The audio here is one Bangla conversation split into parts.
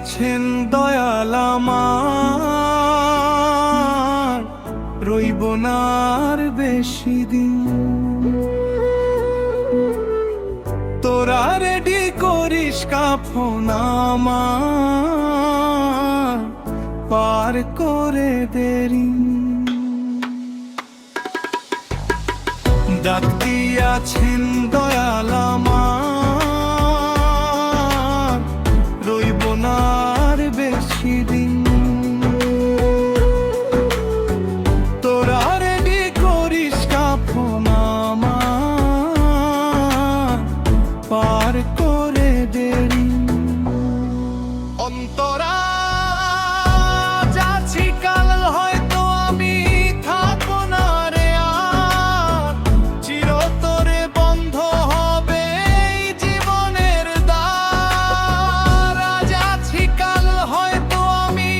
আছেন দয়াল আমার, রইব না আর বেশি দিন। তোরা রেডি করিস কাফন আমার, পার করে দেরি। ডাক দিয়াছেন দয়াল আমার, রইব না আর বেশি দিন। তোরা রেডি করিস কাফন আমার, পার করে দেরি। অন্তরা যাচ্ছি কাল হয়তো আমি থাকবো না রে আর, চিরতরে বন্ধ হবে এই জীবনের দ্বার। যাচ্ছি কাল হয়তো আমি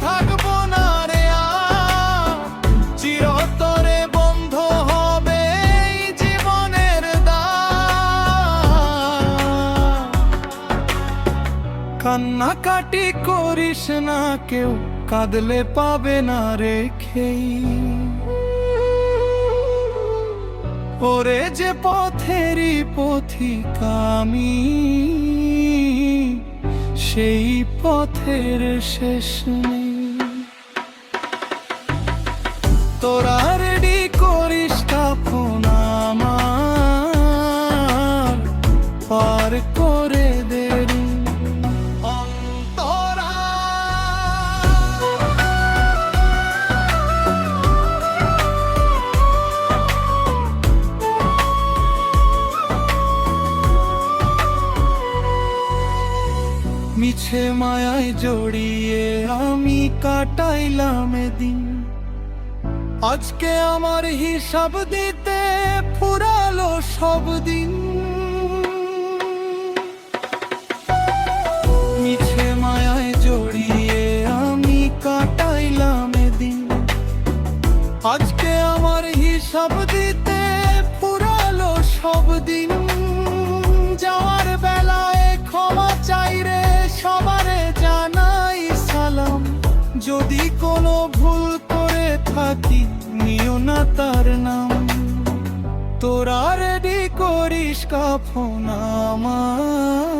থাকবো না রে আর, চিরতরে বন্ধ হবে এই জীবনের দ্বার। কান্নাকাটি করিস না কেউ, কাঁদলে পাবে না রেখেই। ওরে যে পথেরই পথিক আমি, সেই পথের শেষ নেই। তোরা রেডি করিস কাফন আমার, পার করে দেরি। অন্তরা মিছে মায়ায় জড়িয়ে আমি কাটাইলাম দিন। আজকে আমার হিসাব দিতে ফুরালো সব দিন। মিছে মায়ায় জড়িয়ে আমি কাটাইলাম দিন। আজকে আমার হিসাব দিতে ফুরালো সব দিন। যাওয়ার বেলায় ক্ষমা চাই রে সবারে জানাই সালাম। যদি কোনো ভুল করে থাকি নিও না তার নাম। তোরা রেডি করিস কাফন আমার,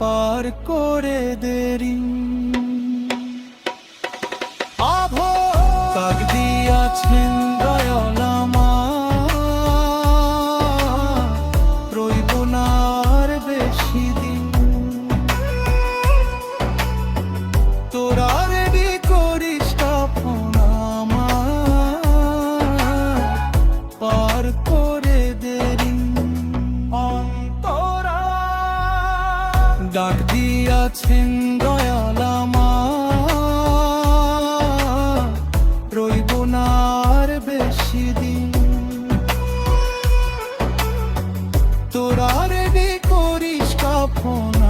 পার করে দেরি। ডাক দিয়াছেন দয়াল আমার, রইব না আর বেশি দিন। তোরা রেডি করিস কাফন আমার, পার করে দেরি। অন্তরা ডাক দিয়াছেন দয়াল আমার, রইব না আর বেশি দিন। তোরা রেডি করিস কাফন